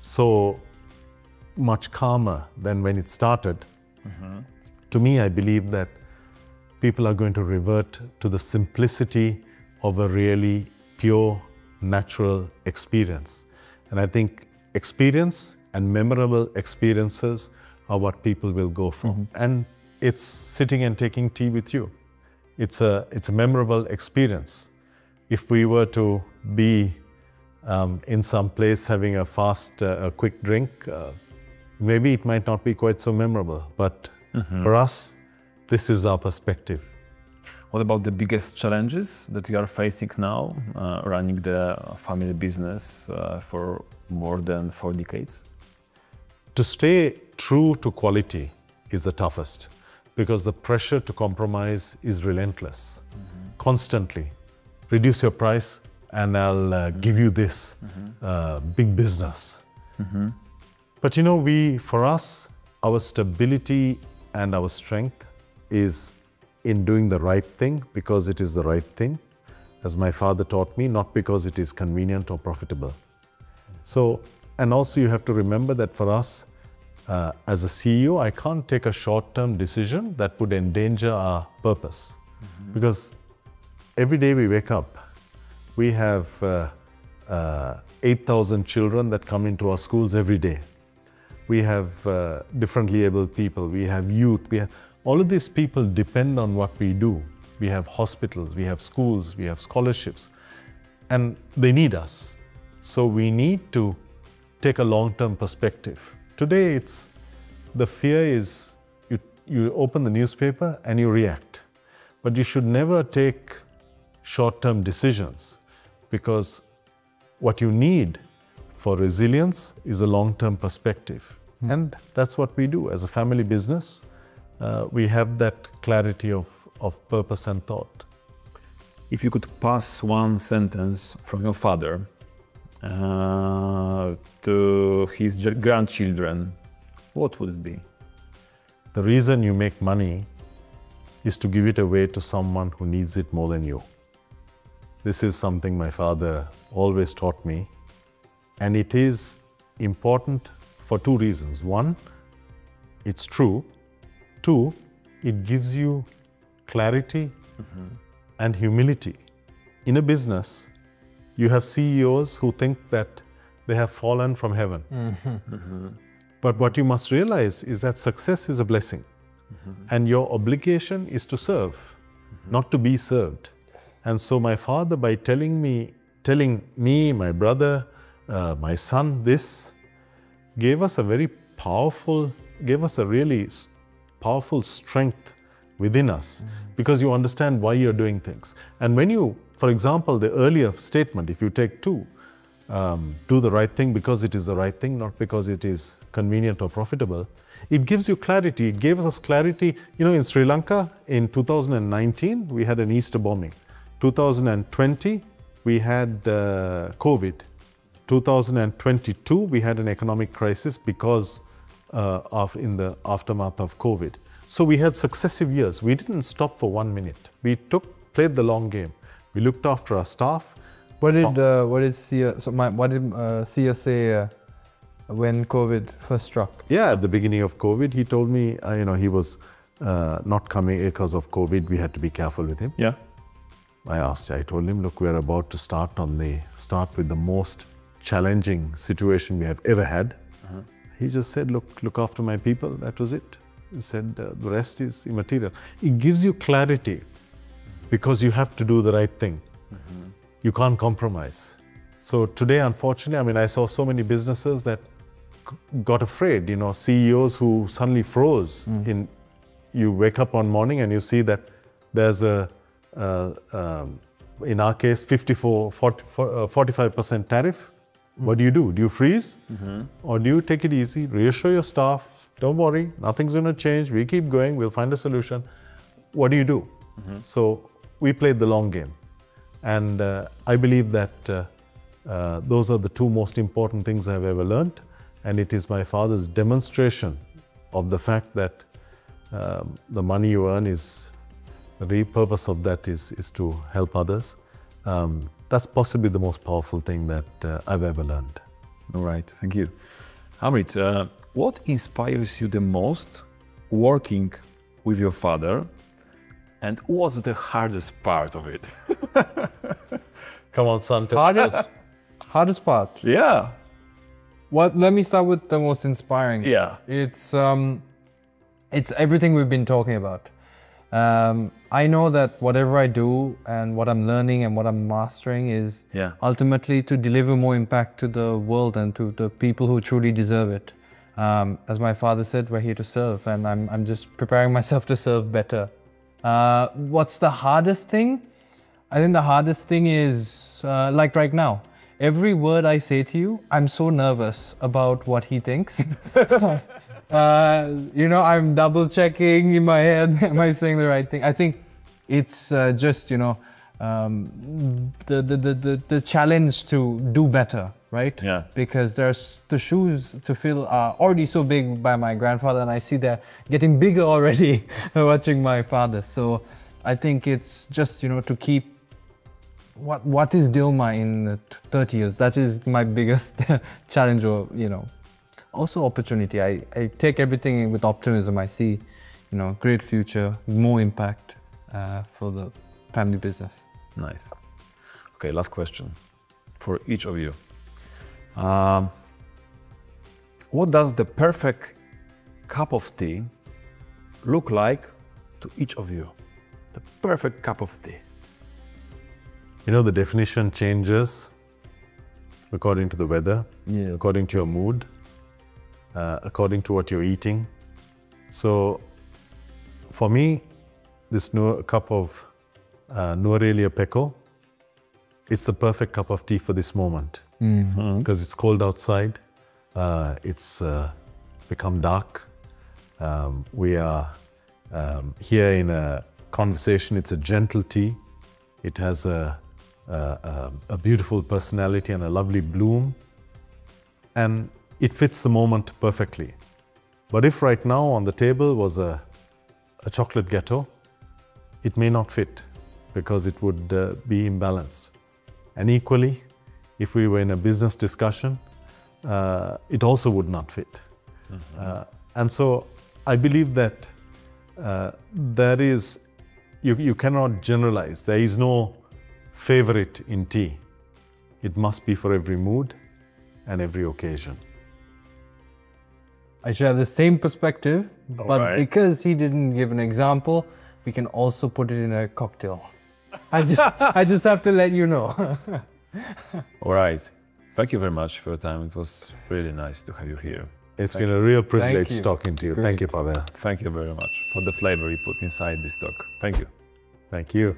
S2: so much calmer than when it started. To me, I believe that people are going to revert to the simplicity of a really pure, natural experience. And I think experience and memorable experiences are what people will go for. And it's sitting and taking tea with you. It's a memorable experience. If we were to be in some place having a fast, a quick drink, maybe it might not be quite so memorable. But for us, this is our perspective.
S1: What about the biggest challenges that you are facing now, running the family business for more than 4 decades?
S2: To stay true to quality is the toughest, because the pressure to compromise is relentless. Constantly. Reduce your price and I'll give you this big business. But you know, for us, our stability and our strength is in doing the right thing because it is the right thing, as my father taught me, not because it is convenient or profitable. So, and also you have to remember that for us, as a CEO, I can't take a short-term decision that would endanger our purpose. Because every day we wake up, we have 8,000 children that come into our schools every day. We have differently abled people, we have youth, all of these people depend on what we do. We have hospitals, we have schools, we have scholarships, and they need us. So we need to take a long-term perspective. Today, the fear is you open the newspaper and you react. But you should never take short-term decisions, because what you need for resilience is a long-term perspective. And that's what we do. As a family business, we have that clarity of purpose and thought.
S1: If you could pass one sentence from your father to his grandchildren, what would it be?
S2: The reason you make money is to give it away to someone who needs it more than you. This is something my father always taught me, and it is important for 2 reasons. 1, it's true. 2, it gives you clarity and humility. In a business, you have CEOs who think that they have fallen from heaven. But what you must realize is that success is a blessing. And your obligation is to serve, not to be served. And so my father, by telling me, my brother, my son, this, gave us a really powerful strength within us, because you understand why you're doing things. And when you, for example, the earlier statement, if you take 2, do the right thing because it is the right thing, not because it is convenient or profitable, it gives you clarity. It gave us clarity. You know, in Sri Lanka, in 2019, we had an Easter bombing. 2020, we had COVID. 2022, we had an economic crisis because in the aftermath of COVID. So we had successive years. We didn't stop for 1 minute. We played the long game. We looked after our staff.
S4: What did Sia say when COVID first struck?
S2: Yeah, at the beginning of COVID, he told me, he was not coming because of COVID. We had to be careful with him.
S1: Yeah.
S2: I told him, look, we're about to start with the most challenging situation we have ever had. He just said, look after my people. That was it. He said, the rest is immaterial. It gives you clarity because you have to do the right thing. You can't compromise. So today, unfortunately, I saw so many businesses that got afraid. You know, CEOs who suddenly froze. You wake up one morning and you see that there's in our case, 45% tariff. What do? Do you freeze? Or do you take it easy, reassure your staff, don't worry, nothing's going to change, we keep going, we'll find a solution. What do you do? So we played the long game. And I believe that those are the two most important things I've ever learned. And it is my father's demonstration of the fact that the money you earn is, the real purpose of that is to help others. That's possibly the most powerful thing that I've ever learned.
S1: All right, thank you. Amrit, what inspires you the most working with your father, and what's the hardest part of it?
S2: Come on, son.
S4: Hardest part.
S1: Yeah.
S4: Let me start with the most inspiring.
S1: Yeah.
S4: It's everything we've been talking about. I know that whatever I do and what I'm learning and what I'm mastering is ultimately to deliver more impact to the world and to the people who truly deserve it. As my father said, we're here to serve, and I'm just preparing myself to serve better. What's the hardest thing? I think the hardest thing is like right now. Every word I say to you, I'm so nervous about what he thinks. You know, I'm double checking in my head, am I saying the right thing? I think it's just, you know, the challenge to do better, right?
S1: Yeah.
S4: Because there's the shoes to fill are already so big by my grandfather, and I see they're getting bigger already watching my father. So I think it's just, you know, to keep what is Dilmah in 30 years? That is my biggest challenge, or, you know, also opportunity. I take everything with optimism. I see, you know, great future, more impact for the family business.
S1: Nice. Okay, last question for each of you. What does the perfect cup of tea look like to each of you? The perfect cup of tea.
S2: You know, the definition changes according to the weather, according to your mood, according to what you're eating. So for me, this cup of Nuarelia Peko, it's the perfect cup of tea for this moment. Because it's cold outside, it's become dark. We are here in a conversation. It's a gentle tea. It has a beautiful personality and a lovely bloom. And it fits the moment perfectly. But if right now on the table was a chocolate gâteau, it may not fit because it would be imbalanced. And equally, if we were in a business discussion, it also would not fit. And so I believe that there is, you cannot generalize. There is no favorite in tea. It must be for every mood and every occasion.
S4: I share the same perspective, but because he didn't give an example, we can also put it in a cocktail. I just have to let you know.
S1: All right. Thank you very much for your time. It was really nice to have you here.
S2: It's been a real privilege talking to you.
S4: Great.
S2: Thank you, Pavel.
S1: Thank you very much for the flavor you put inside this talk. Thank you.
S2: Thank you.